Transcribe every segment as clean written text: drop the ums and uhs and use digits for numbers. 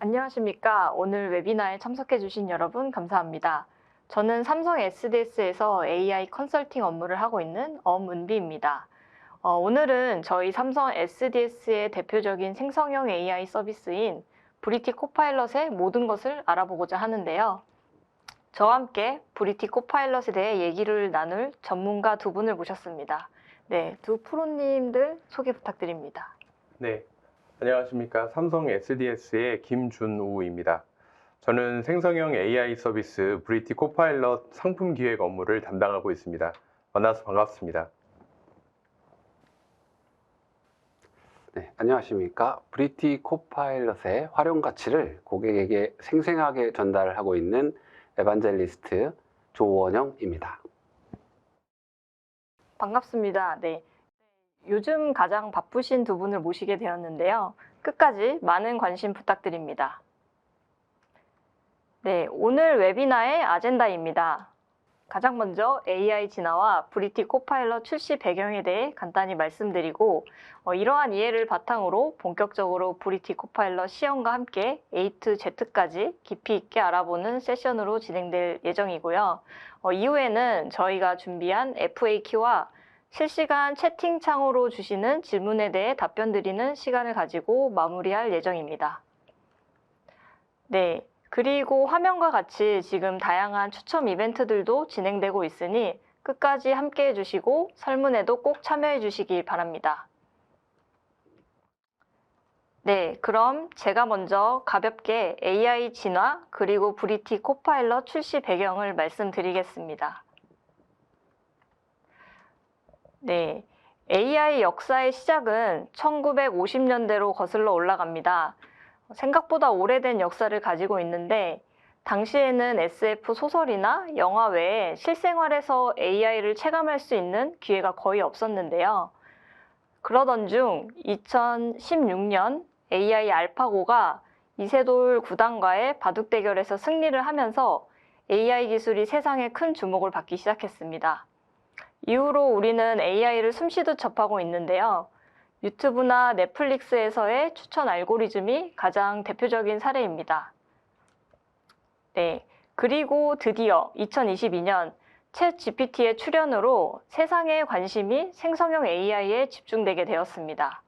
안녕하십니까. 오늘 웨비나에 참석해 주신 여러분 감사합니다. 저는 삼성 SDS에서 AI 컨설팅 업무를 하고 있는 엄은비입니다. 오늘은 저희 삼성 SDS의 대표적인 생성형 AI 서비스인 브리티 코파일럿의 모든 것을 알아보고자 하는데요. 저와 함께 브리티 코파일럿에 대해 얘기를 나눌 전문가 두 분을 모셨습니다. 네, 두 프로님들 소개 부탁드립니다. 네, 안녕하십니까. 삼성 SDS의 김준우입니다. 저는 생성형 AI 서비스 브리티 코파일럿 상품 기획 업무를 담당하고 있습니다. 만나서 반갑습니다. 네, 안녕하십니까. 브리티 코파일럿의 활용 가치를 고객에게 생생하게 전달하고 있는 에반젤리스트 조원영입니다. 반갑습니다. 네. 요즘 가장 바쁘신 두 분을 모시게 되었는데요. 끝까지 많은 관심 부탁드립니다. 네, 오늘 웨비나의 아젠다입니다. 가장 먼저 AI 진화와 브리티 코파일럿 출시 배경에 대해 간단히 말씀드리고 이러한 이해를 바탕으로 본격적으로 브리티 코파일럿 시연과 함께 A to Z까지 깊이 있게 알아보는 세션으로 진행될 예정이고요. 이후에는 저희가 준비한 FAQ와 실시간 채팅창으로 주시는 질문에 대해 답변 드리는 시간을 가지고 마무리할 예정입니다. 네. 그리고 화면과 같이 지금 다양한 추첨 이벤트들도 진행되고 있으니 끝까지 함께 해주시고 설문에도 꼭 참여해 주시기 바랍니다. 네, 그럼 제가 먼저 가볍게 AI 진화 그리고 브리티 코파일럿 출시 배경을 말씀드리겠습니다. 네, AI 역사의 시작은 1950년대로 거슬러 올라갑니다. 생각보다 오래된 역사를 가지고 있는데 당시에는 SF 소설이나 영화 외에 실생활에서 AI를 체감할 수 있는 기회가 거의 없었는데요. 그러던 중 2016년 AI 알파고가 이세돌 구단과의 바둑 대결에서 승리를 하면서 AI 기술이 세상에 큰 주목을 받기 시작했습니다. 이후로 우리는 AI를 숨쉬듯 접하고 있는데요. 유튜브나 넷플릭스에서의 추천 알고리즘이 가장 대표적인 사례입니다. 네, 그리고 드디어 2022년 챗 GPT의 출현으로 세상의 관심이 생성형 AI에 집중되게 되었습니다.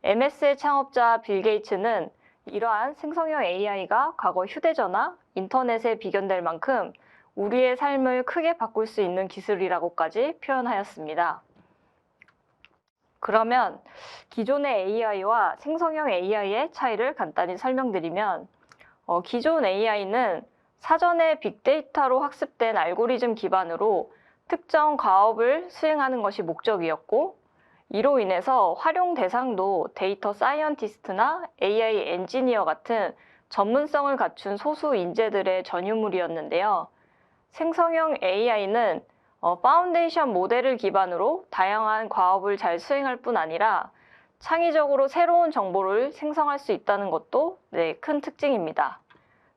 MS의 창업자 빌 게이츠는 이러한 생성형 AI가 과거 휴대전화, 인터넷에 비견될 만큼 우리의 삶을 크게 바꿀 수 있는 기술이라고까지 표현하였습니다. 그러면 기존의 AI와 생성형 AI의 차이를 간단히 설명드리면 기존 AI는 사전에 빅데이터로 학습된 알고리즘 기반으로 특정 과업을 수행하는 것이 목적이었고 이로 인해서 활용 대상도 데이터 사이언티스트나 AI 엔지니어 같은 전문성을 갖춘 소수 인재들의 전유물이었는데요. 생성형 AI는 파운데이션 모델을 기반으로 다양한 과업을 잘 수행할 뿐 아니라 창의적으로 새로운 정보를 생성할 수 있다는 것도 큰 특징입니다.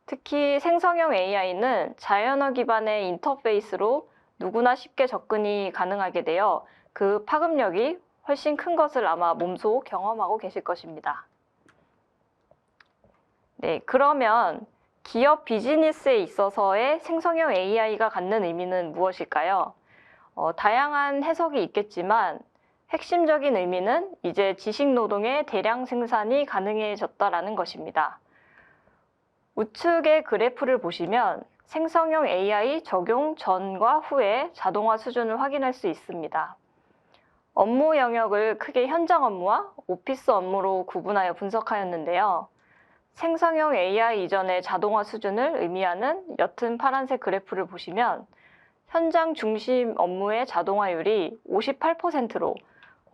특히 생성형 AI는 자연어 기반의 인터페이스로 누구나 쉽게 접근이 가능하게 되어 그 파급력이 훨씬 큰 것을 아마 몸소 경험하고 계실 것입니다. 네, 그러면 기업 비즈니스에 있어서의 생성형 AI가 갖는 의미는 무엇일까요? 다양한 해석이 있겠지만 핵심적인 의미는 이제 지식 노동의 대량 생산이 가능해졌다라는 것입니다. 우측의 그래프를 보시면 생성형 AI 적용 전과 후의 자동화 수준을 확인할 수 있습니다. 업무 영역을 크게 현장 업무와 오피스 업무로 구분하여 분석하였는데요. 생성형 AI 이전의 자동화 수준을 의미하는 옅은 파란색 그래프를 보시면 현장 중심 업무의 자동화율이 58%로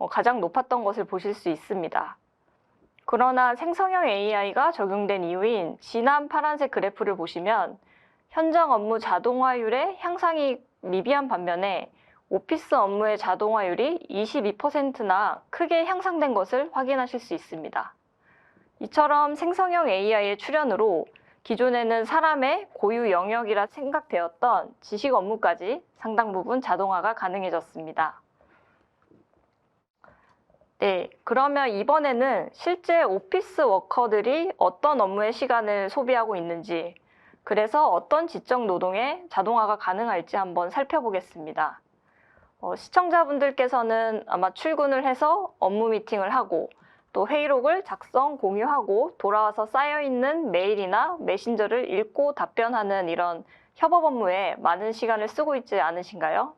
가장 높았던 것을 보실 수 있습니다. 그러나 생성형 AI가 적용된 이유인 진한 파란색 그래프를 보시면 현장 업무 자동화율의 향상이 미비한 반면에 오피스 업무의 자동화율이 22%나 크게 향상된 것을 확인하실 수 있습니다. 이처럼 생성형 AI의 출현으로 기존에는 사람의 고유 영역이라 생각되었던 지식 업무까지 상당 부분 자동화가 가능해졌습니다. 네, 그러면 이번에는 실제 오피스 워커들이 어떤 업무의 시간을 소비하고 있는지, 그래서 어떤 지적 노동에 자동화가 가능할지 한번 살펴보겠습니다. 시청자분들께서는 아마 출근을 해서 업무 미팅을 하고 또 회의록을 작성, 공유하고 돌아와서 쌓여있는 메일이나 메신저를 읽고 답변하는 이런 협업 업무에 많은 시간을 쓰고 있지 않으신가요?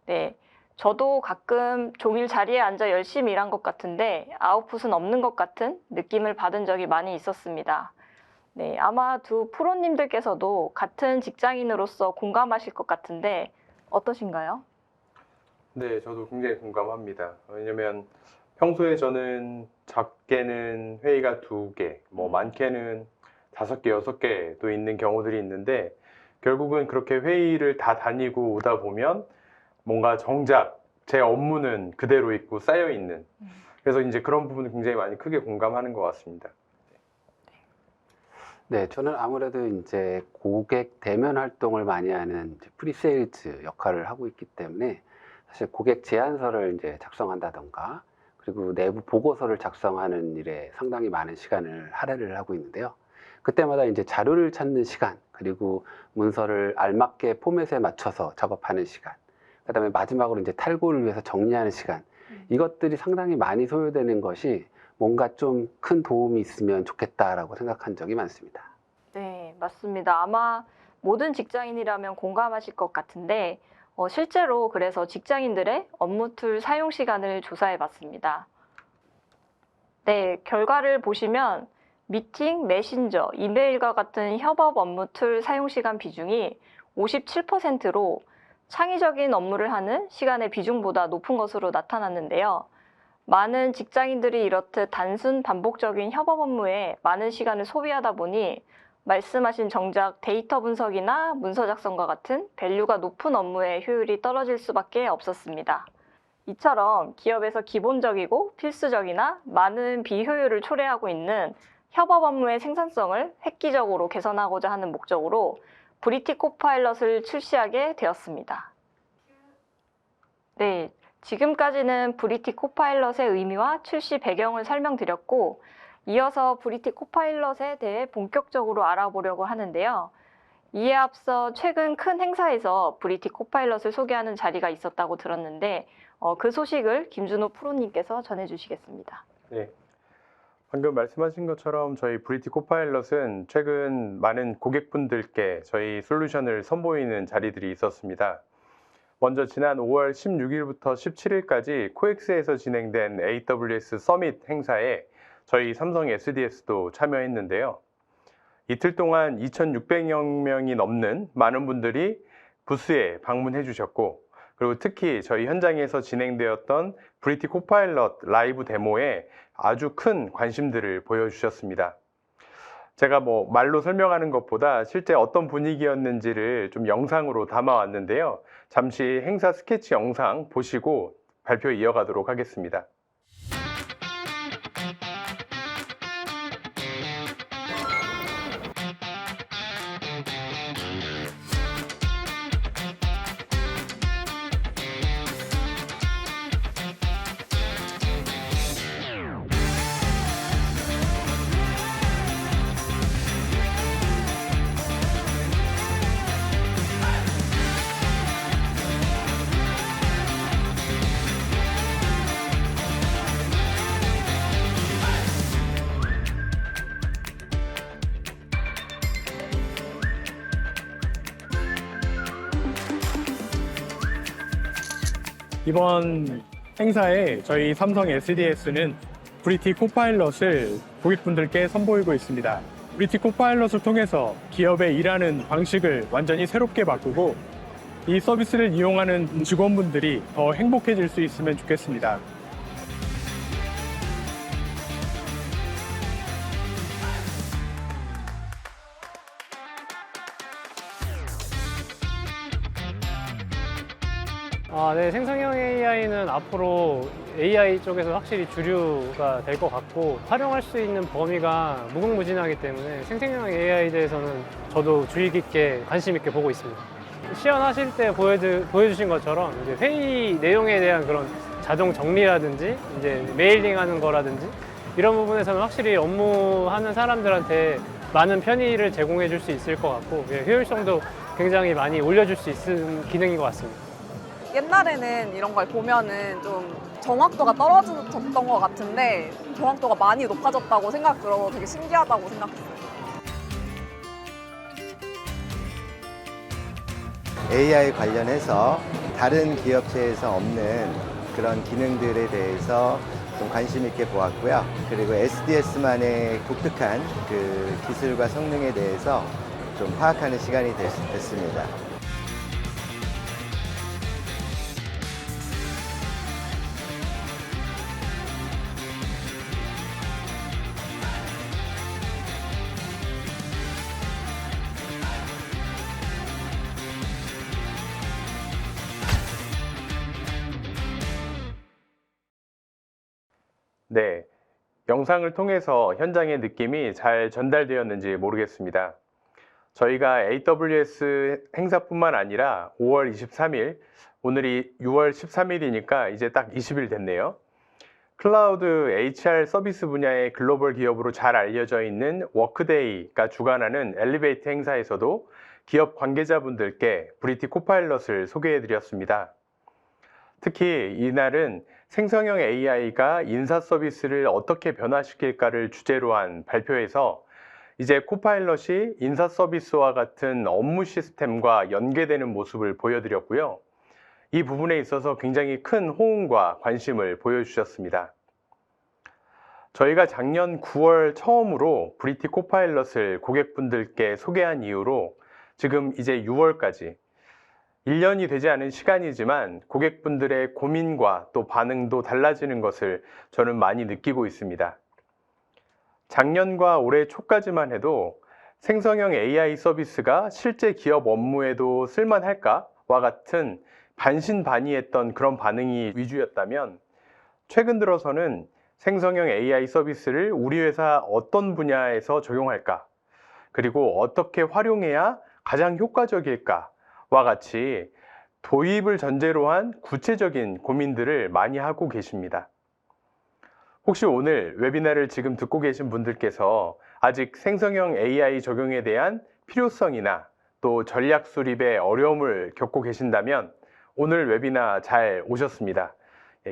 네, 저도 가끔 종일 자리에 앉아 열심히 일한 것 같은데 아웃풋은 없는 것 같은 느낌을 받은 적이 많이 있었습니다. 네, 아마 두 프로님들께서도 같은 직장인으로서 공감하실 것 같은데 어떠신가요? 네, 저도 굉장히 공감합니다. 왜냐면 평소에 저는 작게는 회의가 2개, 뭐 많게는 5개, 6개도 있는 경우들이 있는데 결국은 그렇게 회의를 다 다니고 오다 보면 뭔가 정작 제 업무는 그대로 있고 쌓여 있는. 그래서 이제 그런 부분을 굉장히 많이 크게 공감하는 것 같습니다. 네, 저는 아무래도 이제 고객 대면 활동을 많이 하는 이제 프리세일즈 역할을 하고 있기 때문에 사실 고객 제안서를 이제 작성한다던가 그리고 내부 보고서를 작성하는 일에 상당히 많은 시간을 할애를 하고 있는데요. 그때마다 이제 자료를 찾는 시간, 그리고 문서를 알맞게 포맷에 맞춰서 작업하는 시간, 그다음에 마지막으로 이제 탈고를 위해서 정리하는 시간, 이것들이 상당히 많이 소요되는 것이 뭔가 좀 큰 도움이 있으면 좋겠다라고 생각한 적이 많습니다. 네, 맞습니다. 아마 모든 직장인이라면 공감하실 것 같은데 실제로 그래서 직장인들의 업무 툴 사용 시간을 조사해 봤습니다. 네, 결과를 보시면 미팅, 메신저, 이메일과 같은 협업 업무 툴 사용 시간 비중이 57%로 창의적인 업무를 하는 시간의 비중보다 높은 것으로 나타났는데요. 많은 직장인들이 이렇듯 단순 반복적인 협업 업무에 많은 시간을 소비하다 보니 말씀하신 정작 데이터 분석이나 문서 작성과 같은 밸류가 높은 업무의 효율이 떨어질 수밖에 없었습니다. 이처럼 기업에서 기본적이고 필수적이나 많은 비효율을 초래하고 있는 협업 업무의 생산성을 획기적으로 개선하고자 하는 목적으로 브리티 코파일럿을 출시하게 되었습니다. 네, 지금까지는 브리티 코파일럿의 의미와 출시 배경을 설명드렸고 이어서 브리티 코파일럿에 대해 본격적으로 알아보려고 하는데요. 이에 앞서 최근 큰 행사에서 브리티 코파일럿을 소개하는 자리가 있었다고 들었는데 그 소식을 김준호 프로님께서 전해주시겠습니다. 네. 방금 말씀하신 것처럼 저희 브리티 코파일럿은 최근 많은 고객분들께 저희 솔루션을 선보이는 자리들이 있었습니다. 먼저 지난 5월 16일부터 17일까지 코엑스에서 진행된 AWS 서밋 행사에 저희 삼성 SDS도 참여했는데요. 이틀 동안 2,600여 명이 넘는 많은 분들이 부스에 방문해 주셨고 그리고 특히 저희 현장에서 진행되었던 브리티 코파일럿 라이브 데모에 아주 큰 관심들을 보여주셨습니다. 제가 뭐 말로 설명하는 것보다 실제 어떤 분위기였는지를 좀 영상으로 담아왔는데요. 잠시 행사 스케치 영상 보시고 발표 이어가도록 하겠습니다. 이번 행사에 저희 삼성 SDS는 브리티 코파일럿을 고객분들께 선보이고 있습니다. 브리티 코파일럿을 통해서 기업의 일하는 방식을 완전히 새롭게 바꾸고 이 서비스를 이용하는 직원분들이 더 행복해질 수 있으면 좋겠습니다. 네, 생성형 AI는 앞으로 AI 쪽에서 확실히 주류가 될 것 같고 활용할 수 있는 범위가 무궁무진하기 때문에 생성형 AI에 대해서는 저도 주의 깊게 관심 있게 보고 있습니다. 시연하실 때 보여주신 것처럼 이제 회의 내용에 대한 그런 자동 정리라든지 이제 메일링하는 거라든지 이런 부분에서는 확실히 업무하는 사람들한테 많은 편의를 제공해 줄 수 있을 것 같고 효율성도 굉장히 많이 올려줄 수 있는 기능인 것 같습니다. 옛날에는 이런 걸 보면은 좀 정확도가 떨어졌던 것 같은데 정확도가 많이 높아졌다고 생각 들어서 되게 신기하다고 생각했어요. AI 관련해서 다른 기업체에서 없는 그런 기능들에 대해서 좀 관심 있게 보았고요. 그리고 SDS만의 독특한 그 기술과 성능에 대해서 좀 파악하는 시간이 됐습니다. 네, 영상을 통해서 현장의 느낌이 잘 전달되었는지 모르겠습니다. 저희가 AWS 행사뿐만 아니라 5월 23일, 오늘이 6월 13일이니까 이제 딱 20일 됐네요. 클라우드 HR 서비스 분야의 글로벌 기업으로 잘 알려져 있는 워크데이가 주관하는 엘리베이트 행사에서도 기업 관계자분들께 브리티 코파일럿을 소개해 드렸습니다. 특히 이날은 생성형 AI가 인사 서비스를 어떻게 변화시킬까를 주제로 한 발표에서 이제 코파일럿이 인사 서비스와 같은 업무 시스템과 연계되는 모습을 보여드렸고요. 이 부분에 있어서 굉장히 큰 호응과 관심을 보여주셨습니다. 저희가 작년 9월 처음으로 브리티 코파일럿을 고객분들께 소개한 이후로 지금 이제 6월까지 1년이 되지 않은 시간이지만 고객분들의 고민과 또 반응도 달라지는 것을 저는 많이 느끼고 있습니다. 작년과 올해 초까지만 해도 생성형 AI 서비스가 실제 기업 업무에도 쓸만할까와 같은 반신반의했던 그런 반응이 위주였다면 최근 들어서는 생성형 AI 서비스를 우리 회사 어떤 분야에서 적용할까, 그리고 어떻게 활용해야 가장 효과적일까 와 같이 도입을 전제로 한 구체적인 고민들을 많이 하고 계십니다. 혹시 오늘 웨비나를 지금 듣고 계신 분들께서 아직 생성형 AI 적용에 대한 필요성이나 또 전략 수립의 어려움을 겪고 계신다면 오늘 웨비나 잘 오셨습니다.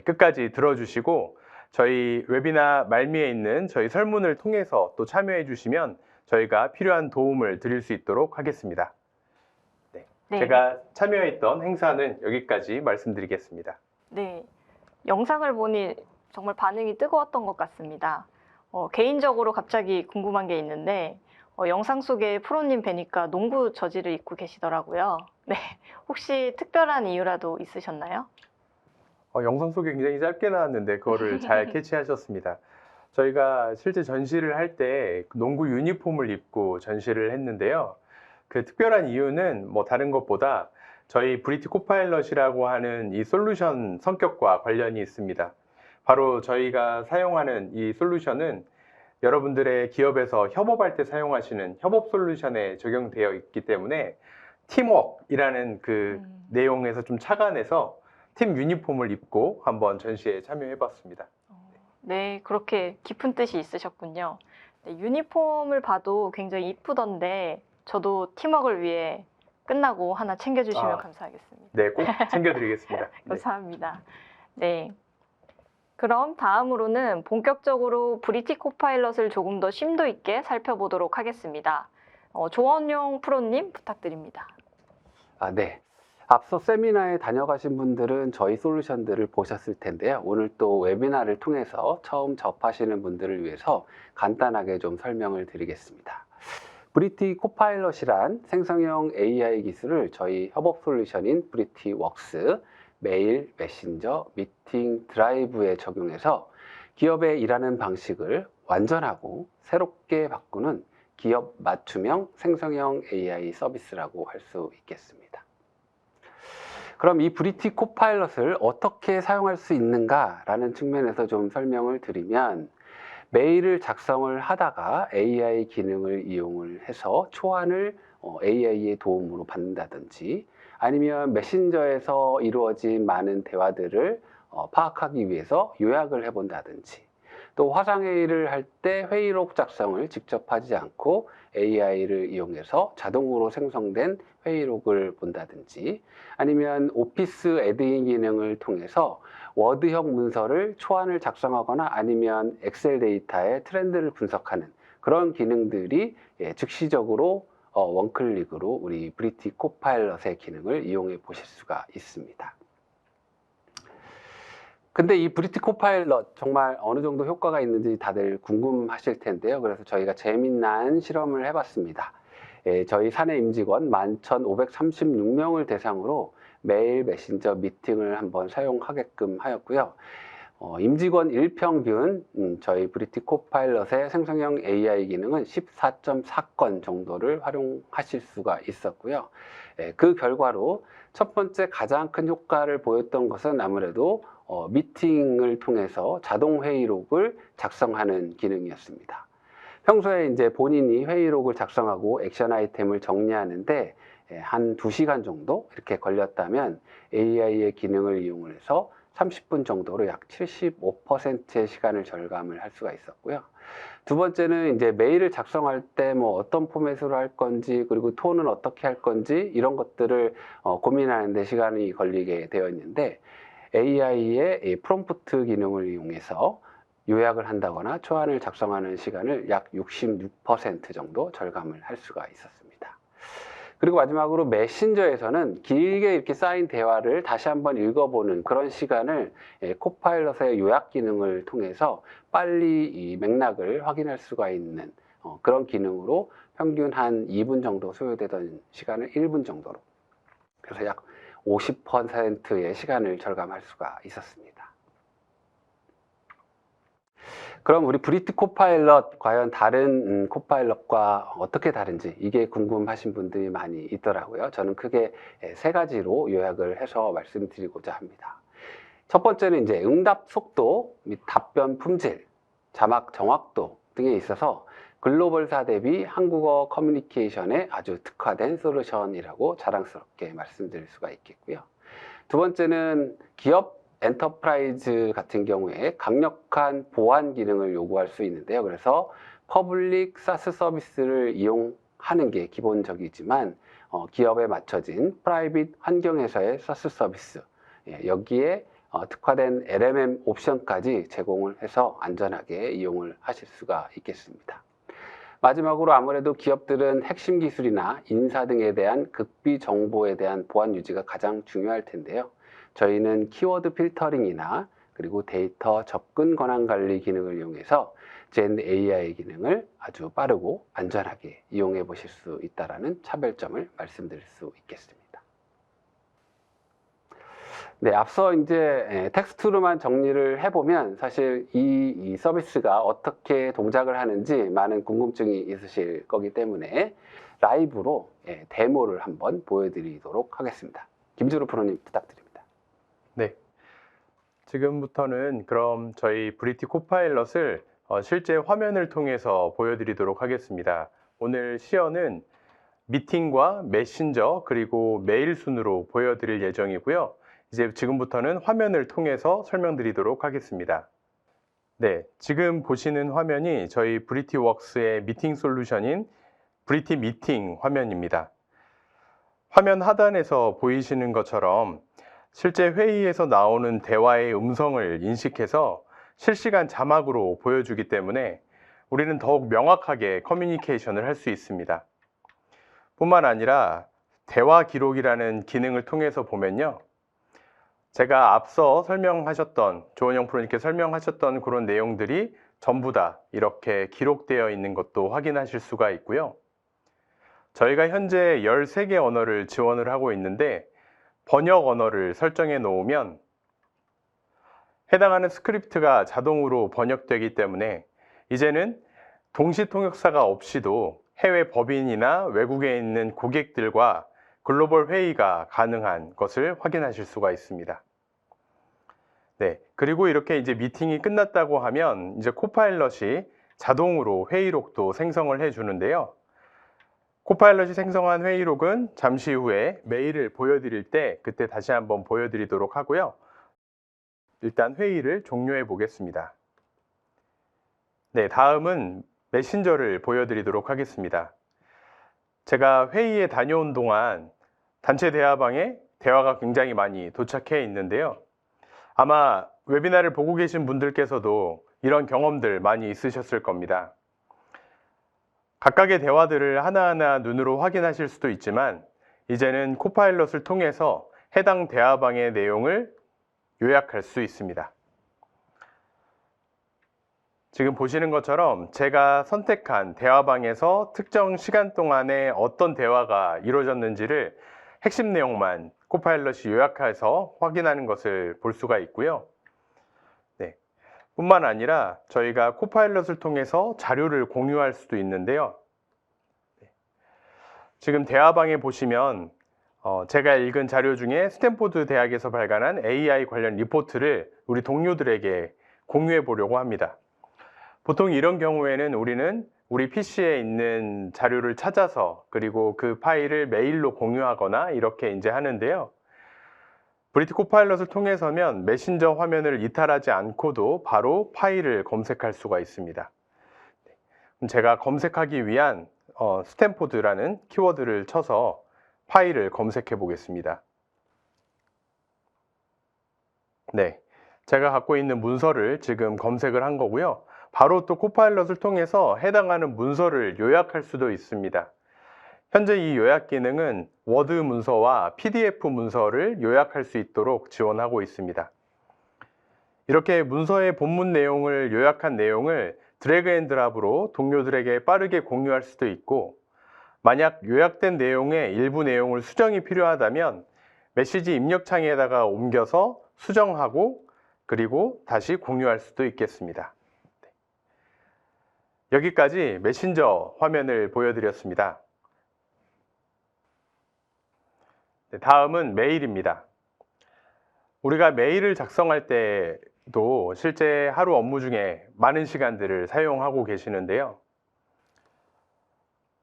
끝까지 들어주시고 저희 웨비나 말미에 있는 저희 설문을 통해서 또 참여해 주시면 저희가 필요한 도움을 드릴 수 있도록 하겠습니다. 네. 제가 참여했던 행사는 여기까지 말씀드리겠습니다. 네, 영상을 보니 정말 반응이 뜨거웠던 것 같습니다. 개인적으로 갑자기 궁금한 게 있는데 영상 속에 프로님 뵈니까 농구 저지를 입고 계시더라고요. 네, 혹시 특별한 이유라도 있으셨나요? 영상 속에 굉장히 짧게 나왔는데 그거를 잘 캐치하셨습니다. 저희가 실제 전시를 할 때 농구 유니폼을 입고 전시를 했는데요. 그 특별한 이유는 뭐 다른 것보다 저희 브리티 코파일럿이라고 하는 이 솔루션 성격과 관련이 있습니다. 바로 저희가 사용하는 이 솔루션은 여러분들의 기업에서 협업할 때 사용하시는 협업 솔루션에 적용되어 있기 때문에 팀워크이라는 그 내용에서 좀 착안해서 팀 유니폼을 입고 한번 전시에 참여해 봤습니다. 네, 그렇게 깊은 뜻이 있으셨군요. 네, 유니폼을 봐도 굉장히 이쁘던데 저도 팀워크를 위해 끝나고 하나 챙겨주시면 감사하겠습니다. 네, 꼭 챙겨드리겠습니다. 네. 감사합니다. 네. 그럼 다음으로는 본격적으로 브리티 코파일럿을 조금 더 심도 있게 살펴보도록 하겠습니다. 조원용 프로님 부탁드립니다. 네. 앞서 세미나에 다녀가신 분들은 저희 솔루션들을 보셨을 텐데요. 오늘 또 웨비나를 통해서 처음 접하시는 분들을 위해서 간단하게 좀 설명을 드리겠습니다. 브리티 코파일럿이란 생성형 AI 기술을 저희 협업 솔루션인 브리티웍스, 메일, 메신저, 미팅, 드라이브에 적용해서 기업의 일하는 방식을 완전하고 새롭게 바꾸는 기업 맞춤형 생성형 AI 서비스라고 할 수 있겠습니다. 그럼 이 브리티 코파일럿을 어떻게 사용할 수 있는가라는 측면에서 좀 설명을 드리면 메일을 작성을 하다가 AI 기능을 이용을 해서 초안을 AI의 도움으로 받는다든지 아니면 메신저에서 이루어진 많은 대화들을 파악하기 위해서 요약을 해본다든지, 또 화상회의를 할 때 회의록 작성을 직접 하지 않고 AI를 이용해서 자동으로 생성된 회의록을 본다든지, 아니면 오피스 애드인 기능을 통해서 워드형 문서를 초안을 작성하거나 아니면 엑셀 데이터의 트렌드를 분석하는 그런 기능들이 즉시적으로 원클릭으로 우리 브리티 코파일럿의 기능을 이용해 보실 수가 있습니다. 근데 이 브리티 코파일럿 정말 어느 정도 효과가 있는지 다들 궁금하실 텐데요. 그래서 저희가 재미난 실험을 해봤습니다. 저희 사내 임직원 11,536명을 대상으로 메일 메신저 미팅을 한번 사용하게끔 하였고요. 임직원 일평균 저희 브리티 코파일럿의 생성형 AI 기능은 14.4건 정도를 활용하실 수가 있었고요. 그 결과로 첫 번째 가장 큰 효과를 보였던 것은 아무래도 미팅을 통해서 자동 회의록을 작성하는 기능이었습니다. 평소에 이제 본인이 회의록을 작성하고 액션 아이템을 정리하는데 한 2시간 정도 이렇게 걸렸다면 AI의 기능을 이용해서 30분 정도로 약 75%의 시간을 절감을 할 수가 있었고요. 두 번째는 이제 메일을 작성할 때 뭐 어떤 포맷으로 할 건지, 그리고 톤은 어떻게 할 건지, 이런 것들을 고민하는 데 시간이 걸리게 되었는데, AI의 프롬프트 기능을 이용해서 요약을 한다거나 초안을 작성하는 시간을 약 66% 정도 절감을 할 수가 있었습니다. 그리고 마지막으로 메신저에서는 길게 이렇게 쌓인 대화를 다시 한번 읽어보는 그런 시간을 코파일럿의 요약 기능을 통해서 빨리 이 맥락을 확인할 수가 있는 그런 기능으로 평균 한 2분 정도 소요되던 시간을 1분 정도로, 그래서 약 50%의 시간을 절감할 수가 있었습니다. 그럼 우리 브리티 코파일럿 과연 다른 코파일럿과 어떻게 다른지, 이게 궁금하신 분들이 많이 있더라고요. 저는 크게 3가지로 요약을 해서 말씀드리고자 합니다. 첫 번째는 이제 응답 속도 및 답변 품질, 자막 정확도 등에 있어서 글로벌사 대비 한국어 커뮤니케이션에 아주 특화된 솔루션이라고 자랑스럽게 말씀드릴 수가 있겠고요. 두 번째는 기업 엔터프라이즈 같은 경우에 강력한 보안 기능을 요구할 수 있는데요. 그래서 퍼블릭 사스 서비스를 이용하는 게 기본적이지만 기업에 맞춰진 프라이빗 환경에서의 사스 서비스, 여기에 특화된 LMM 옵션까지 제공을 해서 안전하게 이용을 하실 수가 있겠습니다. 마지막으로 아무래도 기업들은 핵심 기술이나 인사 등에 대한 극비 정보에 대한 보안 유지가 가장 중요할 텐데요. 저희는 키워드 필터링이나 그리고 데이터 접근 권한 관리 기능을 이용해서 젠 AI 기능을 아주 빠르고 안전하게 이용해 보실 수 있다는 차별점을 말씀드릴 수 있겠습니다. 네, 앞서 이제 텍스트로만 정리를 해보면 사실 이 서비스가 어떻게 동작을 하는지 많은 궁금증이 있으실 거기 때문에 라이브로 데모를 한번 보여드리도록 하겠습니다. 김주루 프로님 부탁드립니다. 네. 지금부터는 그럼 저희 브리티 코파일럿을 실제 화면을 통해서 보여드리도록 하겠습니다. 오늘 시연은 미팅과 메신저 그리고 메일 순으로 보여드릴 예정이고요. 이제 지금부터는 화면을 통해서 설명드리도록 하겠습니다. 네, 지금 보시는 화면이 저희 브리티웍스의 미팅 솔루션인 브리티 미팅 화면입니다. 화면 하단에서 보이시는 것처럼 실제 회의에서 나오는 대화의 음성을 인식해서 실시간 자막으로 보여주기 때문에 우리는 더욱 명확하게 커뮤니케이션을 할 수 있습니다. 뿐만 아니라 대화 기록이라는 기능을 통해서 보면요, 제가 앞서 설명하셨던, 조은영 프로님께 설명하셨던 그런 내용들이 전부 다 이렇게 기록되어 있는 것도 확인하실 수가 있고요. 저희가 현재 13개 언어를 지원을 하고 있는데 번역 언어를 설정해 놓으면 해당하는 스크립트가 자동으로 번역되기 때문에 이제는 동시 통역사가 없이도 해외 법인이나 외국에 있는 고객들과 글로벌 회의가 가능한 것을 확인하실 수가 있습니다. 네, 그리고 이렇게 이제 미팅이 끝났다고 하면 이제 코파일럿이 자동으로 회의록도 생성을 해 주는데요. 코파일럿이 생성한 회의록은 잠시 후에 메일을 보여드릴 때 그때 다시 한번 보여드리도록 하고요. 일단 회의를 종료해 보겠습니다. 네, 다음은 메신저를 보여드리도록 하겠습니다. 제가 회의에 다녀온 동안 단체 대화방에 대화가 굉장히 많이 도착해 있는데요. 아마 웨비나를 보고 계신 분들께서도 이런 경험들 많이 있으셨을 겁니다. 각각의 대화들을 하나하나 눈으로 확인하실 수도 있지만 이제는 코파일럿을 통해서 해당 대화방의 내용을 요약할 수 있습니다. 지금 보시는 것처럼 제가 선택한 대화방에서 특정 시간 동안에 어떤 대화가 이루어졌는지를 핵심 내용만 코파일럿이 요약해서 확인하는 것을 볼 수가 있고요. 네, 뿐만 아니라 저희가 코파일럿을 통해서 자료를 공유할 수도 있는데요. 지금 대화방에 보시면 제가 읽은 자료 중에 스탠포드 대학에서 발간한 AI 관련 리포트를 우리 동료들에게 공유해 보려고 합니다. 보통 이런 경우에는 우리는 우리 PC에 있는 자료를 찾아서 그리고 그 파일을 메일로 공유하거나 이렇게 이제 하는데요. 브리티 코파일럿을 통해서면 메신저 화면을 이탈하지 않고도 바로 파일을 검색할 수가 있습니다. 제가 검색하기 위한 스탠포드라는 키워드를 쳐서 파일을 검색해 보겠습니다. 네, 제가 갖고 있는 문서를 지금 검색을 한 거고요. 바로 또 코파일럿을 통해서 해당하는 문서를 요약할 수도 있습니다. 현재 이 요약 기능은 워드 문서와 PDF 문서를 요약할 수 있도록 지원하고 있습니다. 이렇게 문서의 본문 내용을 요약한 내용을 드래그 앤 드랍으로 동료들에게 빠르게 공유할 수도 있고, 만약 요약된 내용의 일부 내용을 수정이 필요하다면 메시지 입력 창에다가 옮겨서 수정하고 그리고 다시 공유할 수도 있겠습니다. 여기까지 메신저 화면을 보여드렸습니다. 다음은 메일입니다. 우리가 메일을 작성할 때도 실제 하루 업무 중에 많은 시간들을 사용하고 계시는데요.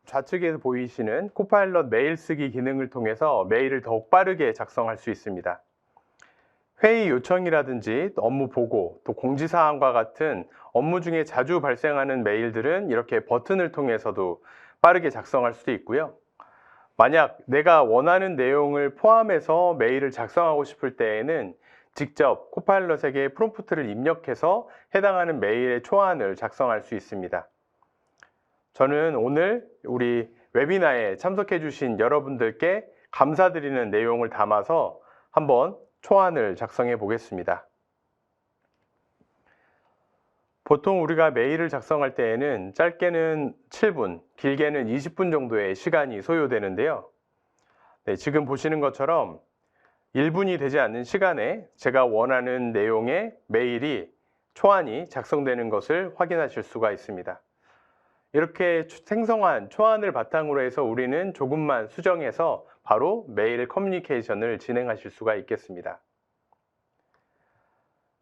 좌측에서 보이시는 코파일럿 메일 쓰기 기능을 통해서 메일을 더욱 빠르게 작성할 수 있습니다. 회의 요청이라든지 업무 보고, 또 공지사항과 같은 업무 중에 자주 발생하는 메일들은 이렇게 버튼을 통해서도 빠르게 작성할 수도 있고요. 만약 내가 원하는 내용을 포함해서 메일을 작성하고 싶을 때에는 직접 코파일럿에게 프롬프트를 입력해서 해당하는 메일의 초안을 작성할 수 있습니다. 저는 오늘 우리 웨비나에 참석해 주신 여러분들께 감사드리는 내용을 담아서 한번 초안을 작성해 보겠습니다. 보통 우리가 메일을 작성할 때에는 짧게는 7분, 길게는 20분 정도의 시간이 소요되는데요. 네, 지금 보시는 것처럼 1분이 되지 않는 시간에 제가 원하는 내용의 메일이 초안이 작성되는 것을 확인하실 수가 있습니다. 이렇게 생성한 초안을 바탕으로 해서 우리는 조금만 수정해서 바로 메일 커뮤니케이션을 진행하실 수가 있겠습니다.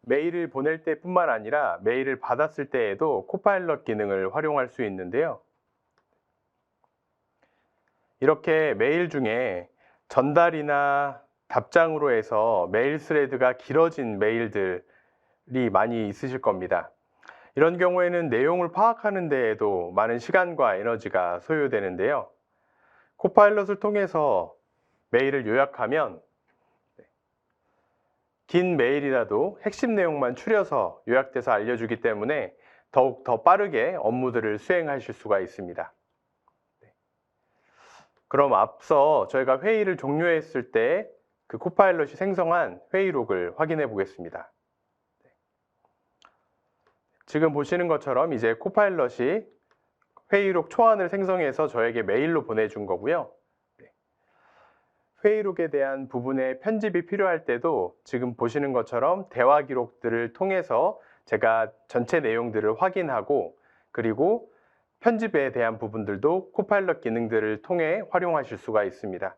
메일을 보낼 때뿐만 아니라 메일을 받았을 때에도 코파일럿 기능을 활용할 수 있는데요. 이렇게 메일 중에 전달이나 답장으로 해서 메일 스레드가 길어진 메일들이 많이 있으실 겁니다. 이런 경우에는 내용을 파악하는 데에도 많은 시간과 에너지가 소요되는데요. 코파일럿을 통해서 메일을 요약하면 긴 메일이라도 핵심 내용만 추려서 요약돼서 알려주기 때문에 더욱 더 빠르게 업무들을 수행하실 수가 있습니다. 그럼 앞서 저희가 회의를 종료했을 때 그 코파일럿이 생성한 회의록을 확인해 보겠습니다. 지금 보시는 것처럼 이제 코파일럿이 회의록 초안을 생성해서 저에게 메일로 보내준 거고요. 회의록에 대한 부분의 편집이 필요할 때도 지금 보시는 것처럼 대화 기록들을 통해서 제가 전체 내용들을 확인하고 그리고 편집에 대한 부분들도 코파일럿 기능들을 통해 활용하실 수가 있습니다.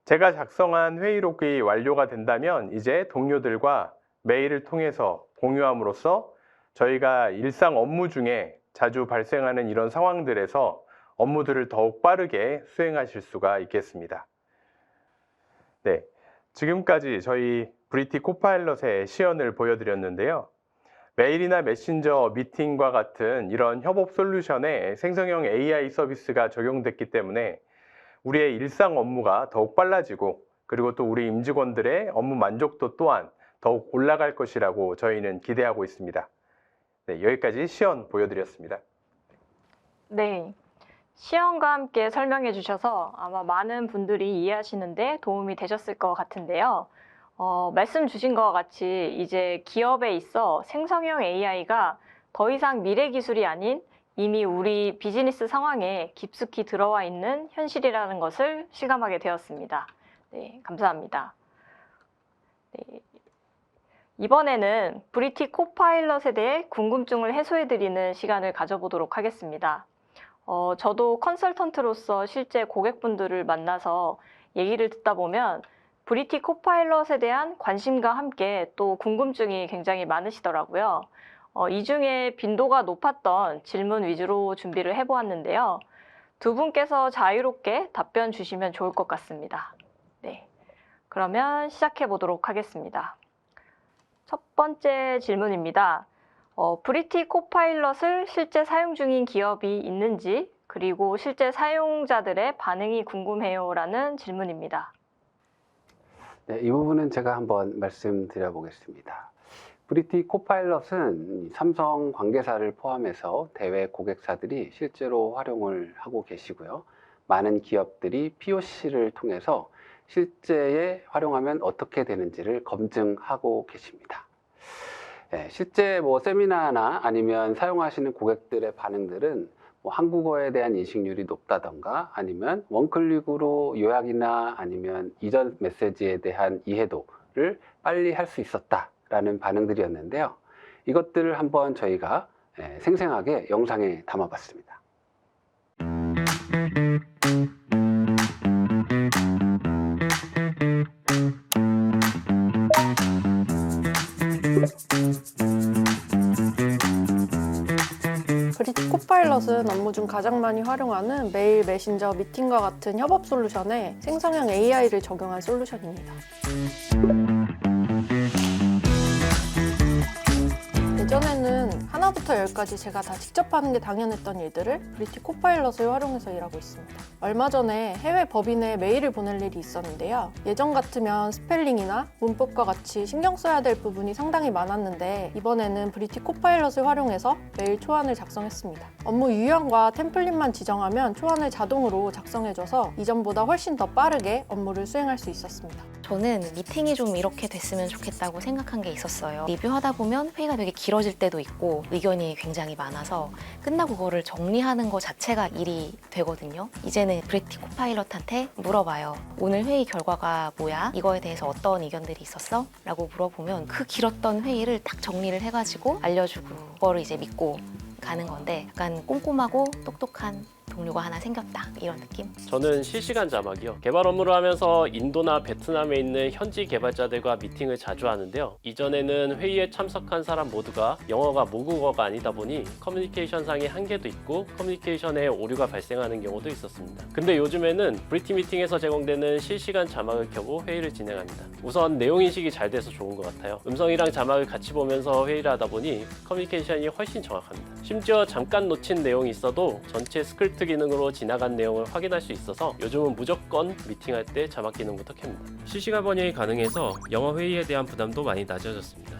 제가 작성한 회의록이 완료가 된다면 이제 동료들과 메일을 통해서 공유함으로써 저희가 일상 업무 중에 자주 발생하는 이런 상황들에서 업무들을 더욱 빠르게 수행하실 수가 있겠습니다. 네, 지금까지 저희 브리티 코파일럿의 시연을 보여드렸는데요. 메일이나 메신저, 미팅과 같은 이런 협업 솔루션에 생성형 AI 서비스가 적용됐기 때문에 우리의 일상 업무가 더욱 빨라지고 그리고 또 우리 임직원들의 업무 만족도 또한 더욱 올라갈 것이라고 저희는 기대하고 있습니다. 네, 여기까지 시연 보여드렸습니다. 네. 시연과 함께 설명해 주셔서 아마 많은 분들이 이해하시는데 도움이 되셨을 것 같은데요. 말씀 주신 것과 같이 이제 기업에 있어 생성형 AI가 더 이상 미래 기술이 아닌 이미 우리 비즈니스 상황에 깊숙이 들어와 있는 현실이라는 것을 실감하게 되었습니다. 네, 감사합니다. 네. 이번에는 브리티 코파일럿에 대해 궁금증을 해소해드리는 시간을 가져보도록 하겠습니다. 저도 컨설턴트로서 실제 고객분들을 만나서 얘기를 듣다 보면 브리티 코파일럿에 대한 관심과 함께 또 궁금증이 굉장히 많으시더라고요. 이 중에 빈도가 높았던 질문 위주로 준비를 해보았는데요. 두 분께서 자유롭게 답변 주시면 좋을 것 같습니다. 네, 그러면 시작해 보도록 하겠습니다. 첫 번째 질문입니다. 브리티 코파일럿을 실제 사용 중인 기업이 있는지 그리고 실제 사용자들의 반응이 궁금해요 라는 질문입니다. 네, 이 부분은 제가 한번 말씀드려 보겠습니다. 브리티 코파일럿은 삼성 관계사를 포함해서 대외 고객사들이 실제로 활용을 하고 계시고요. 많은 기업들이 POC를 통해서 실제에 활용하면 어떻게 되는지를 검증하고 계십니다. 네, 실제 세미나나 아니면 사용하시는 고객들의 반응들은 한국어에 대한 인식률이 높다던가 아니면 원클릭으로 요약이나 아니면 이전 메시지에 대한 이해도를 빨리 할 수 있었다라는 반응들이었는데요. 이것들을 한번 저희가 생생하게 영상에 담아봤습니다. 브리티 코파일럿은 업무 중 가장 많이 활용하는 메일, 메신저, 미팅과 같은 협업 솔루션에 생성형 AI를 적용한 솔루션입니다. 예전에는 하나부터 10까지 제가 다 직접 하는 게 당연했던 일들을 브리티 코파일럿을 활용해서 일하고 있습니다. 얼마 전에 해외 법인에 메일을 보낼 일이 있었는데요. 예전 같으면 스펠링이나 문법과 같이 신경 써야 될 부분이 상당히 많았는데 이번에는 브리티 코파일럿을 활용해서 메일 초안을 작성했습니다. 업무 유형과 템플릿만 지정하면 초안을 자동으로 작성해줘서 이전보다 훨씬 더 빠르게 업무를 수행할 수 있었습니다. 저는 미팅이 좀 이렇게 됐으면 좋겠다고 생각한 게 있었어요. 리뷰하다 보면 회의가 되게 길어질 때도 있고 의견이 굉장히 많아서 끝나고 그거를 정리하는 것 자체가 일이 되거든요. 이제는 브리티 코파일럿한테 물어봐요. 오늘 회의 결과가 뭐야? 이거에 대해서 어떤 의견들이 있었어? 라고 물어보면 그 길었던 회의를 딱 정리를 해가지고 알려주고 그거를 이제 믿고 가는 건데 약간 꼼꼼하고 똑똑한 동료가 하나 생겼다 이런 느낌? 저는 실시간 자막이요. 개발 업무를 하면서 인도나 베트남에 있는 현지 개발자들과 미팅을 자주 하는데요. 이전에는 회의에 참석한 사람 모두가 영어가 모국어가 아니다 보니 커뮤니케이션상의 한계도 있고 커뮤니케이션에 오류가 발생하는 경우도 있었습니다. 근데 요즘에는 브리티 미팅에서 제공되는 실시간 자막을 켜고 회의를 진행합니다. 우선 내용 인식이 잘 돼서 좋은 것 같아요. 음성이랑 자막을 같이 보면서 회의를 하다 보니 커뮤니케이션이 훨씬 정확합니다. 심지어 잠깐 놓친 내용이 있어도 전체 스크립트 기능으로 지나간 내용을 확인할 수 있어서 요즘은 무조건 미팅할 때 자막 기능부터 켭니다. 실시간 번역이 가능해서 영어 회의에 대한 부담도 많이 낮아졌습니다.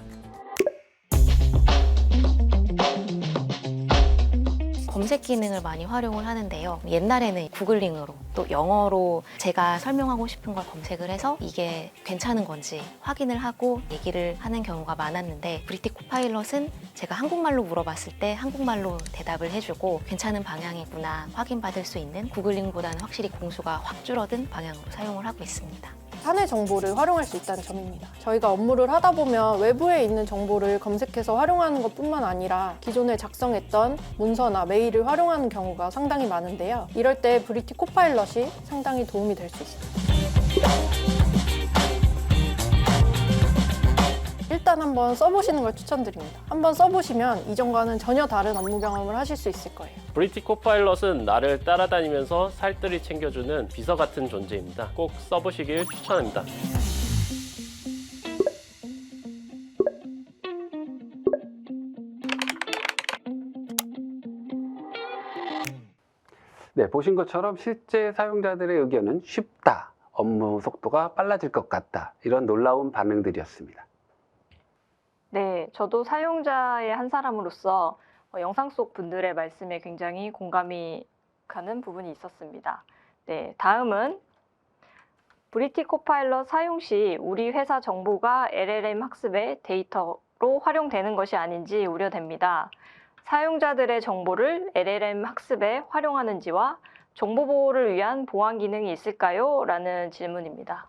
검색 기능을 많이 활용을 하는데요. 옛날에는 구글링으로 또 영어로 제가 설명하고 싶은 걸 검색을 해서 이게 괜찮은 건지 확인을 하고 얘기를 하는 경우가 많았는데 브리티 코파일럿은 제가 한국말로 물어봤을 때 한국말로 대답을 해주고 괜찮은 방향이구나 확인받을 수 있는 구글링보다는 확실히 공수가 확 줄어든 방향으로 사용을 하고 있습니다. 사내 정보를 활용할 수 있다는 점입니다. 저희가 업무를 하다 보면 외부에 있는 정보를 검색해서 활용하는 것뿐만 아니라 기존에 작성했던 문서나 메일을 활용하는 경우가 상당히 많은데요. 이럴 때 브리티 코파일럿이 상당히 도움이 될 수 있습니다. 일단 한번 써보시는 걸 추천드립니다. 한번 써보시면 이전과는 전혀 다른 업무 경험을 하실 수 있을 거예요. 브리티 코파일럿은 나를 따라다니면서 살뜰히 챙겨주는 비서 같은 존재입니다. 꼭 써보시길 추천합니다. 네, 보신 것처럼 실제 사용자들의 의견은 쉽다, 업무 속도가 빨라질 것 같다, 이런 놀라운 반응들이었습니다. 네, 저도 사용자의 한 사람으로서 영상 속 분들의 말씀에 굉장히 공감이 가는 부분이 있었습니다. 네, 다음은 브리티 코파일럿 사용 시 우리 회사 정보가 LLM 학습의 데이터로 활용되는 것이 아닌지 우려됩니다. 사용자들의 정보를 LLM 학습에 활용하는지와 정보 보호를 위한 보안 기능이 있을까요? 라는 질문입니다.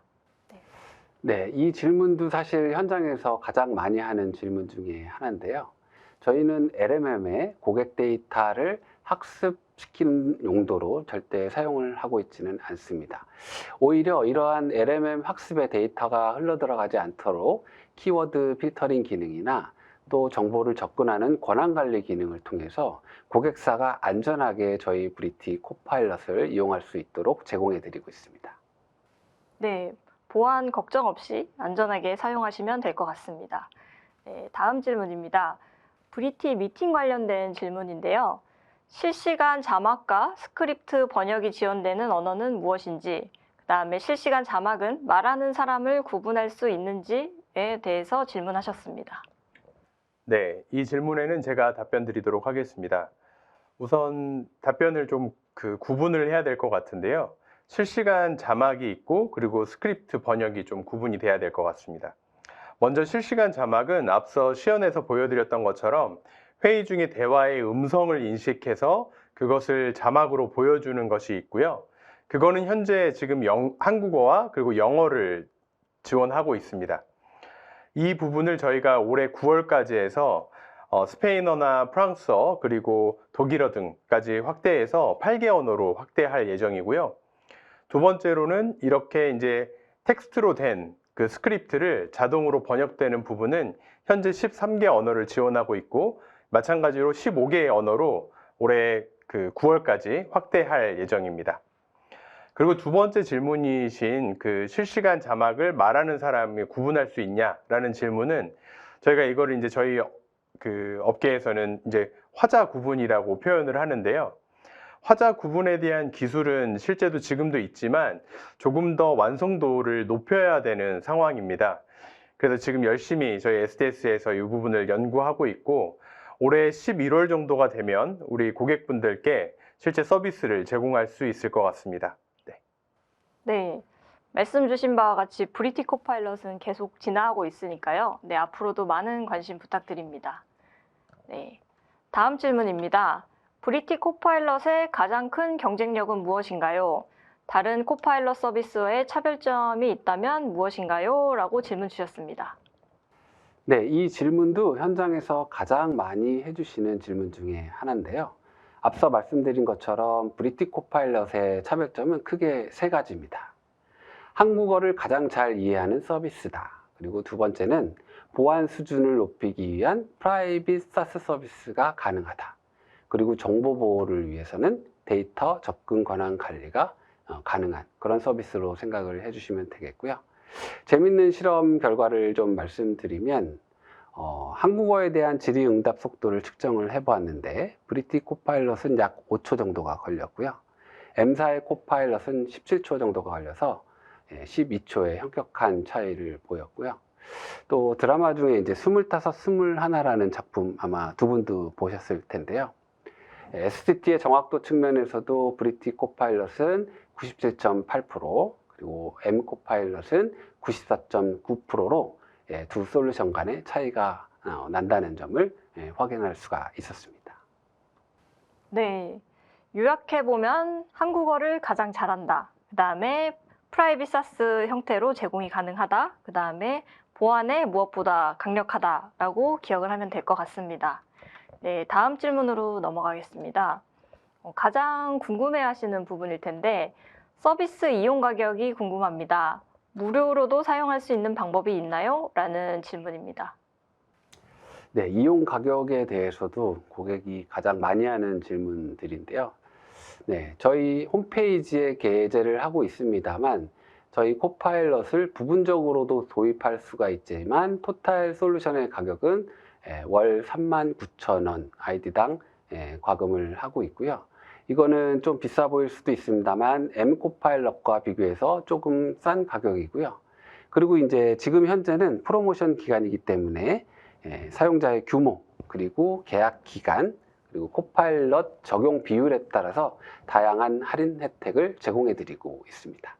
네, 이 질문도 사실 현장에서 가장 많이 하는 질문 중에 하나인데요. 저희는 LMM의 고객 데이터를 학습시키는 용도로 절대 사용을 하고 있지는 않습니다. 오히려 이러한 LMM 학습의 데이터가 흘러들어가지 않도록 키워드 필터링 기능이나 또 정보를 접근하는 권한 관리 기능을 통해서 고객사가 안전하게 저희 브리티 코파일럿을 이용할 수 있도록 제공해 드리고 있습니다. 네, 보안 걱정 없이 안전하게 사용하시면 될 것 같습니다. 네, 다음 질문입니다. 브리티 미팅 관련된 질문인데요. 실시간 자막과 스크립트 번역이 지원되는 언어는 무엇인지, 그 다음에 실시간 자막은 말하는 사람을 구분할 수 있는지에 대해서 질문하셨습니다. 네, 이 질문에는 제가 답변 드리도록 하겠습니다. 우선 답변을 좀 구분을 해야 될 것 같은데요. 실시간 자막이 있고 그리고 스크립트 번역이 좀 구분이 돼야 될 것 같습니다. 먼저 실시간 자막은 앞서 시연에서 보여드렸던 것처럼 회의 중에 대화의 음성을 인식해서 그것을 자막으로 보여주는 것이 있고요. 그거는 현재 지금 한국어와 그리고 영어를 지원하고 있습니다. 이 부분을 저희가 올해 9월까지 해서 스페인어나 프랑스어 그리고 독일어 등까지 확대해서 8개 언어로 확대할 예정이고요. 두 번째로는 이렇게 이제 텍스트로 된 그 스크립트를 자동으로 번역되는 부분은 현재 13개 언어를 지원하고 있고 마찬가지로 15개의 언어로 올해 9월까지 확대할 예정입니다. 그리고 두 번째 질문이신 실시간 자막을 말하는 사람이 구분할 수 있냐라는 질문은 저희가 이거를 이제 저희 업계에서는 이제 화자 구분이라고 표현을 하는데요. 화자 구분에 대한 기술은 실제도 지금도 있지만 조금 더 완성도를 높여야 되는 상황입니다. 그래서 지금 열심히 저희 SDS에서 이 부분을 연구하고 있고 올해 11월 정도가 되면 우리 고객분들께 실제 서비스를 제공할 수 있을 것 같습니다. 네, 말씀 주신 바와 같이 브리티 코파일럿은 계속 진화하고 있으니까요. 네, 앞으로도 많은 관심 부탁드립니다. 네, 다음 질문입니다. 브리티 코파일럿의 가장 큰 경쟁력은 무엇인가요? 다른 코파일럿 서비스와의 차별점이 있다면 무엇인가요? 라고 질문 주셨습니다. 네, 이 질문도 현장에서 가장 많이 해주시는 질문 중에 하나인데요. 앞서 말씀드린 것처럼 브리티 코파일럿의 차별점은 크게 세 가지입니다. 한국어를 가장 잘 이해하는 서비스다. 그리고 두 번째는 보안 수준을 높이기 위한 프라이빗 사스 서비스가 가능하다. 그리고 정보 보호를 위해서는 데이터 접근 권한 관리가 가능한 그런 서비스로 생각을 해주시면 되겠고요. 재밌는 실험 결과를 좀 말씀드리면 한국어에 대한 질의응답 속도를 측정을 해보았는데 브리티 코파일럿은 약 5초 정도가 걸렸고요. M사의 코파일럿은 17초 정도가 걸려서 12초의 현격한 차이를 보였고요. 또 드라마 중에 이제 25, 21라는 작품 아마 두 분도 보셨을 텐데요. STT의 정확도 측면에서도 브리티 코파일럿은 97.8% 그리고 M 코파일럿은 94.9%로 두 솔루션 간의 차이가 난다는 점을 확인할 수가 있었습니다. 네, 요약해보면 한국어를 가장 잘한다. 그 다음에 프라이빗 사스 형태로 제공이 가능하다. 그 다음에 보안에 무엇보다 강력하다라고 기억을 하면 될 것 같습니다. 네, 다음 질문으로 넘어가겠습니다. 가장 궁금해하시는 부분일 텐데 서비스 이용 가격이 궁금합니다. 무료로도 사용할 수 있는 방법이 있나요? 라는 질문입니다. 네, 이용 가격에 대해서도 고객이 가장 많이 하는 질문들인데요. 네, 저희 홈페이지에 게재를 하고 있습니다만 저희 코파일럿을 부분적으로도 도입할 수가 있지만 토탈 솔루션의 가격은 월 39,000원 아이디당 과금을 하고 있고요. 이거는 좀 비싸 보일 수도 있습니다만 M 코파일럿과 비교해서 조금 싼 가격이고요. 그리고 이제 지금 현재는 프로모션 기간이기 때문에 사용자의 규모, 그리고 계약 기간, 그리고 코파일럿 적용 비율에 따라서 다양한 할인 혜택을 제공해 드리고 있습니다.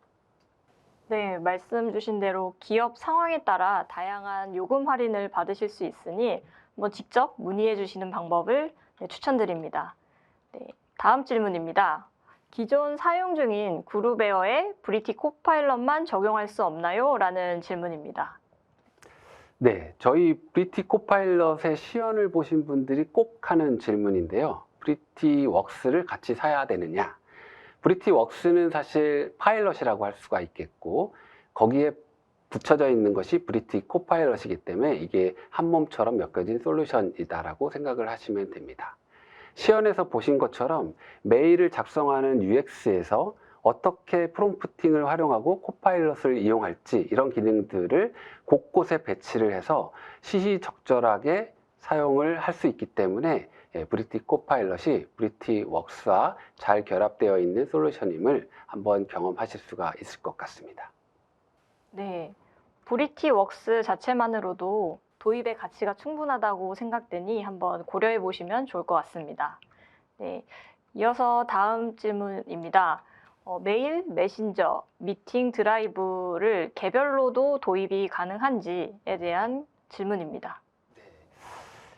네, 말씀 주신 대로 기업 상황에 따라 다양한 요금 할인을 받으실 수 있으니 한번 직접 문의해 주시는 방법을 추천드립니다. 네, 다음 질문입니다. 기존 사용 중인 그룹웨어에 브리티 코파일럿만 적용할 수 없나요? 라는 질문입니다. 네, 저희 브리티 코파일럿의 시연을 보신 분들이 꼭 하는 질문인데요. 브리티 웍스를 같이 사야 되느냐? 브리티 웍스는 사실 파일럿이라고 할 수가 있겠고, 거기에 붙여져 있는 것이 브리티 코파일럿이기 때문에 이게 한 몸처럼 엮여진 솔루션이다라고 생각을 하시면 됩니다. 시연에서 보신 것처럼 메일을 작성하는 UX에서 어떻게 프롬프팅을 활용하고 코파일럿을 이용할지 이런 기능들을 곳곳에 배치를 해서 시시적절하게 사용을 할 수 있기 때문에 브리티 코파일럿이 브리티 웍스와 잘 결합되어 있는 솔루션임을 한번 경험하실 수가 있을 것 같습니다. 네, 브리티 웍스 자체만으로도 도입의 가치가 충분하다고 생각되니 한번 고려해 보시면 좋을 것 같습니다. 네, 이어서 다음 질문입니다. 메일, 메신저, 미팅 드라이브를 개별로도 도입이 가능한지에 대한 질문입니다.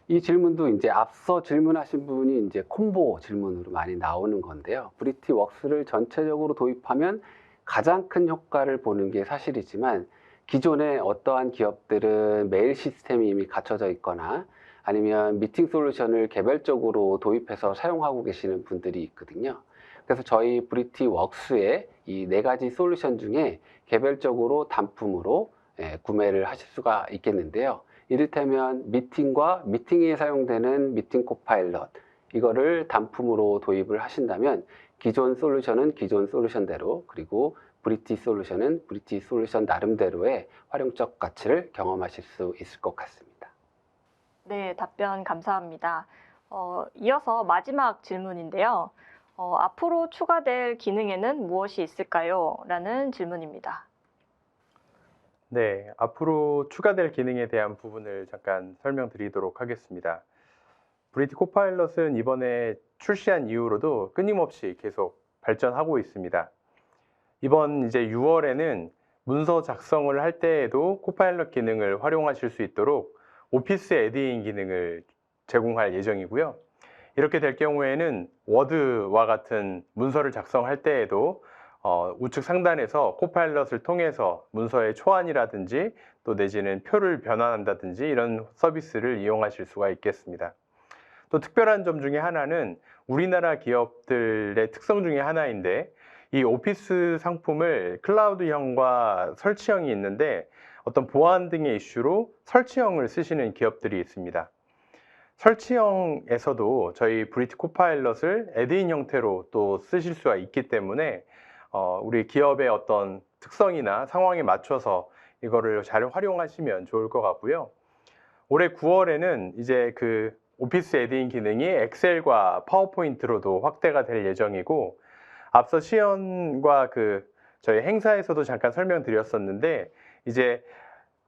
이 질문도 이제 앞서 질문하신 분이 이제 콤보 질문으로 많이 나오는 건데요. 브리티 웍스를 전체적으로 도입하면 가장 큰 효과를 보는 게 사실이지만 기존에 어떠한 기업들은 메일 시스템이 이미 갖춰져 있거나 아니면 미팅 솔루션을 개별적으로 도입해서 사용하고 계시는 분들이 있거든요. 그래서 저희 브리티 웍스의 이 4가지 솔루션 중에 개별적으로 단품으로 구매를 하실 수가 있겠는데요. 이를테면 미팅과 미팅에 사용되는 미팅 코파일럿, 이거를 단품으로 도입을 하신다면 기존 솔루션은 기존 솔루션대로, 그리고 브리티 솔루션은 브리티 솔루션 나름대로의 활용적 가치를 경험하실 수 있을 것 같습니다. 네, 답변 감사합니다. 이어서 마지막 질문인데요. 앞으로 추가될 기능에는 무엇이 있을까요? 라는 질문입니다. 네, 앞으로 추가될 기능에 대한 부분을 잠깐 설명드리도록 하겠습니다. 브리티 코파일럿은 이번에 출시한 이후로도 끊임없이 계속 발전하고 있습니다. 이번 이제 6월에는 문서 작성을 할 때에도 코파일럿 기능을 활용하실 수 있도록 오피스 애드인 기능을 제공할 예정이고요. 이렇게 될 경우에는 워드와 같은 문서를 작성할 때에도 우측 상단에서 코파일럿을 통해서 문서의 초안이라든지 또 내지는 표를 변환한다든지 이런 서비스를 이용하실 수가 있겠습니다. 또 특별한 점 중에 하나는 우리나라 기업들의 특성 중에 하나인데, 이 오피스 상품을 클라우드형과 설치형이 있는데 어떤 보안 등의 이슈로 설치형을 쓰시는 기업들이 있습니다. 설치형에서도 저희 브리티 코파일럿을 애드인 형태로 또 쓰실 수가 있기 때문에 우리 기업의 어떤 특성이나 상황에 맞춰서 이거를 잘 활용하시면 좋을 것 같고요. 올해 9월에는 이제 그 오피스 애드인 기능이 엑셀과 파워포인트로도 확대가 될 예정이고, 앞서 시연과 저희 행사에서도 잠깐 설명드렸었는데, 이제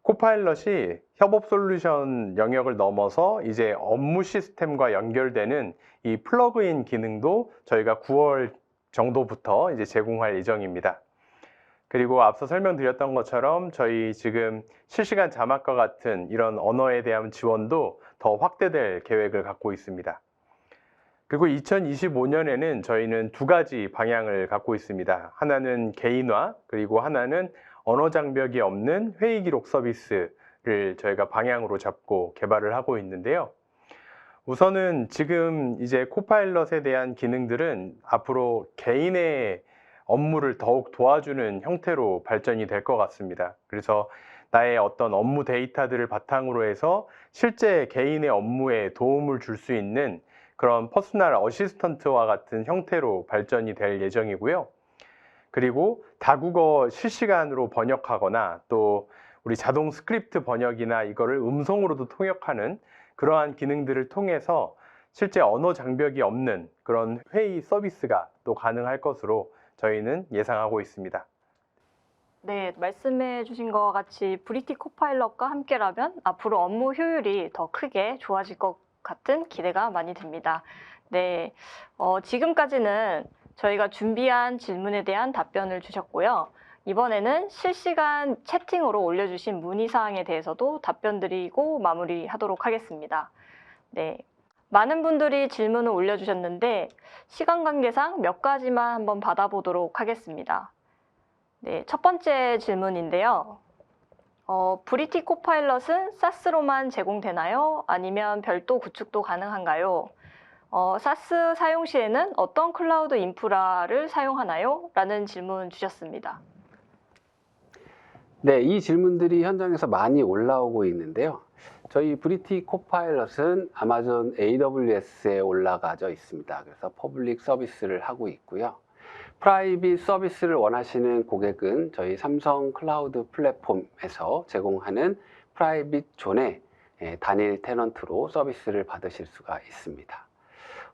코파일럿이 협업 솔루션 영역을 넘어서 이제 업무 시스템과 연결되는 이 플러그인 기능도 저희가 9월 정도부터 이제 제공할 예정입니다. 그리고 앞서 설명드렸던 것처럼 저희 지금 실시간 자막과 같은 이런 언어에 대한 지원도 더 확대될 계획을 갖고 있습니다. 그리고 2025년에는 저희는 2가지 방향을 갖고 있습니다. 하나는 개인화, 그리고 하나는 언어 장벽이 없는 회의 기록 서비스를 저희가 방향으로 잡고 개발을 하고 있는데요. 우선은 지금 이제 코파일럿에 대한 기능들은 앞으로 개인의 업무를 더욱 도와주는 형태로 발전이 될 것 같습니다. 그래서 나의 어떤 업무 데이터들을 바탕으로 해서 실제 개인의 업무에 도움을 줄 수 있는 그런 퍼스널 어시스턴트와 같은 형태로 발전이 될 예정이고요. 그리고 다국어 실시간으로 번역하거나 또 우리 자동 스크립트 번역이나 이거를 음성으로도 통역하는 그러한 기능들을 통해서 실제 언어 장벽이 없는 그런 회의 서비스가 또 가능할 것으로 저희는 예상하고 있습니다. 네, 말씀해 주신 것과 같이 브리티 코파일럿과 함께라면 앞으로 업무 효율이 더 크게 좋아질 것 같은 기대가 많이 듭니다. 네, 지금까지는 저희가 준비한 질문에 대한 답변을 주셨고요. 이번에는 실시간 채팅으로 올려주신 문의사항에 대해서도 답변 드리고 마무리하도록 하겠습니다. 네, 많은 분들이 질문을 올려주셨는데 시간 관계상 몇 가지만 한번 받아보도록 하겠습니다. 네, 첫 번째 질문인데요. 브리티 코파일럿은 SaaS로만 제공되나요? 아니면 별도 구축도 가능한가요? SaaS 사용 시에는 어떤 클라우드 인프라를 사용하나요? 라는 질문 주셨습니다. 네, 이 질문들이 현장에서 많이 올라오고 있는데요. 저희 브리티 코파일럿은 아마존 AWS에 올라가져 있습니다. 그래서 퍼블릭 서비스를 하고 있고요. 프라이빗 서비스를 원하시는 고객은 저희 삼성 클라우드 플랫폼에서 제공하는 프라이빗 존의 단일 테넌트로 서비스를 받으실 수가 있습니다.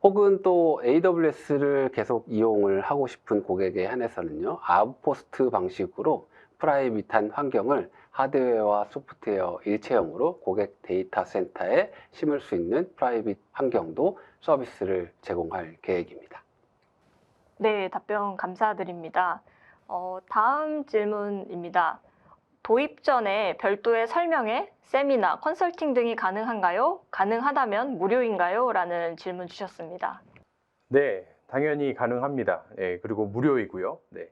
혹은 또 AWS를 계속 이용을 하고 싶은 고객에 한해서는요, 아웃포스트 방식으로 프라이빗한 환경을 하드웨어와 소프트웨어 일체형으로 고객 데이터 센터에 심을 수 있는 프라이빗 환경도 서비스를 제공할 계획입니다. 네, 답변 감사드립니다. 다음 질문입니다. 도입 전에 별도의 설명회, 세미나, 컨설팅 등이 가능한가요? 가능하다면 무료인가요? 라는 질문 주셨습니다. 네, 당연히 가능합니다. 네, 그리고 무료이고요. 네.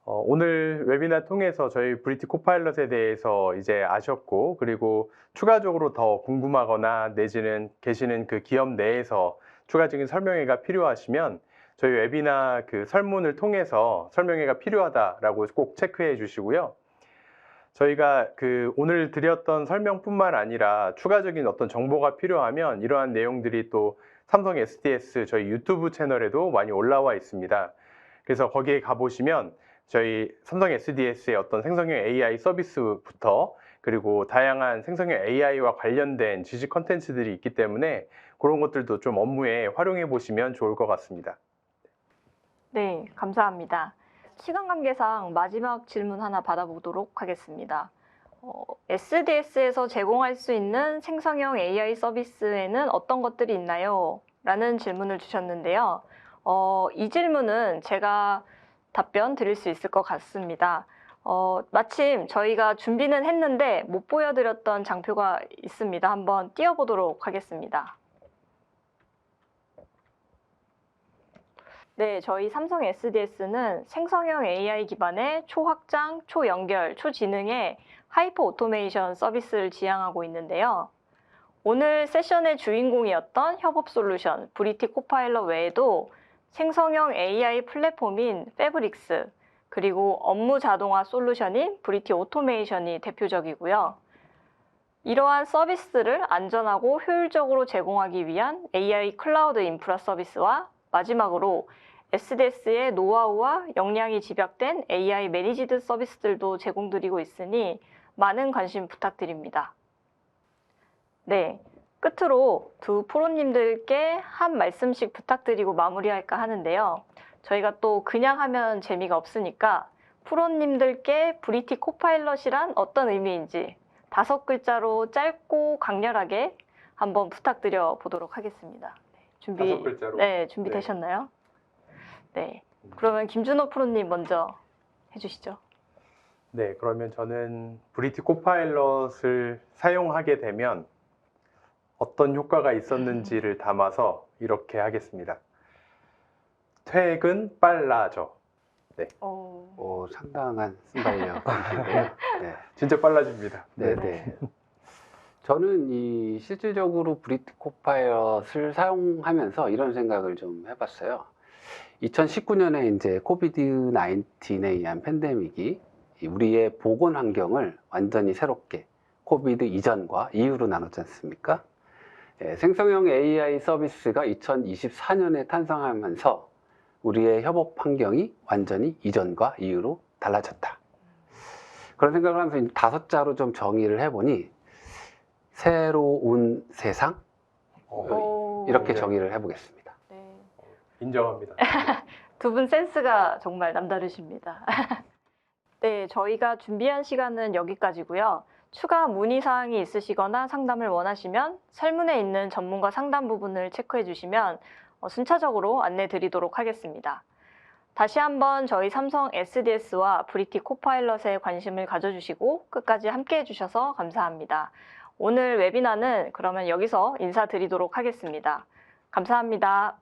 오늘 웨비나 통해서 저희 브리티 코파일럿에 대해서 이제 아셨고, 그리고 추가적으로 더 궁금하거나 내지는 계시는 그 기업 내에서 추가적인 설명회가 필요하시면 저희 웨비나 그 설문을 통해서 설명회가 필요하다라고 꼭 체크해 주시고요. 저희가 그 오늘 드렸던 설명뿐만 아니라 추가적인 어떤 정보가 필요하면 이러한 내용들이 또 삼성 SDS 저희 유튜브 채널에도 많이 올라와 있습니다. 그래서 거기에 가보시면 저희 삼성 SDS의 어떤 생성형 AI 서비스부터 그리고 다양한 생성형 AI와 관련된 지식 컨텐츠들이 있기 때문에 그런 것들도 좀 업무에 활용해 보시면 좋을 것 같습니다. 네, 감사합니다. 시간 관계상 마지막 질문 하나 받아보도록 하겠습니다. SDS에서 제공할 수 있는 생성형 AI 서비스에는 어떤 것들이 있나요? 라는 질문을 주셨는데요. 이 질문은 제가 답변 드릴 수 있을 것 같습니다. 마침 저희가 준비는 했는데 못 보여드렸던 장표가 있습니다. 한번 띄워보도록 하겠습니다. 네, 저희 삼성 SDS는 생성형 AI 기반의 초확장, 초연결, 초지능의 하이퍼 오토메이션 서비스를 지향하고 있는데요. 오늘 세션의 주인공이었던 협업 솔루션 브리티 코파일럿 외에도 생성형 AI 플랫폼인 패브릭스, 그리고 업무 자동화 솔루션인 브리티 오토메이션이 대표적이고요. 이러한 서비스를 안전하고 효율적으로 제공하기 위한 AI 클라우드 인프라 서비스와 마지막으로 SDS의 노하우와 역량이 집약된 AI 매니지드 서비스들도 제공드리고 있으니 많은 관심 부탁드립니다. 네, 끝으로 두 프로님들께 한 말씀씩 부탁드리고 마무리할까 하는데요. 저희가 또 그냥 하면 재미가 없으니까 프로님들께 브리티 코파일럿이란 어떤 의미인지 5글자로 짧고 강렬하게 한번 부탁드려 보도록 하겠습니다. 준비, 5글자로? 네, 준비되셨나요? 네, 그러면 김준호 프로님 먼저 해주시죠. 네, 그러면 저는 브리티 코파일럿을 사용하게 되면 어떤 효과가 있었는지를 담아서 이렇게 하겠습니다. 퇴근 빨라져. 네. 상당한 순발력이신데요. 네. 진짜 빨라집니다. 네네. 저는 실질적으로 브리티 코파일럿을 사용하면서 이런 생각을 좀 해봤어요. 2019년에 이제 코비드-19에 의한 팬데믹이 우리의 보건 환경을 완전히 새롭게 코비드 이전과 이후로 나눴지 않습니까? 생성형 AI 서비스가 2024년에 탄생하면서 우리의 협업 환경이 완전히 이전과 이후로 달라졌다. 그런 생각을 하면서 5자로 좀 정의를 해보니 새로운 세상, 이렇게 네. 정의를 해보겠습니다. 네. 인정합니다. 두 분 센스가 정말 남다르십니다. 네, 저희가 준비한 시간은 여기까지고요. 추가 문의사항이 있으시거나 상담을 원하시면 설문에 있는 전문가 상담 부분을 체크해 주시면 순차적으로 안내 드리도록 하겠습니다. 다시 한번 저희 삼성 SDS와 브리티 코파일럿에 관심을 가져주시고 끝까지 함께 해주셔서 감사합니다. 오늘 웨비나는 그러면 여기서 인사드리도록 하겠습니다. 감사합니다.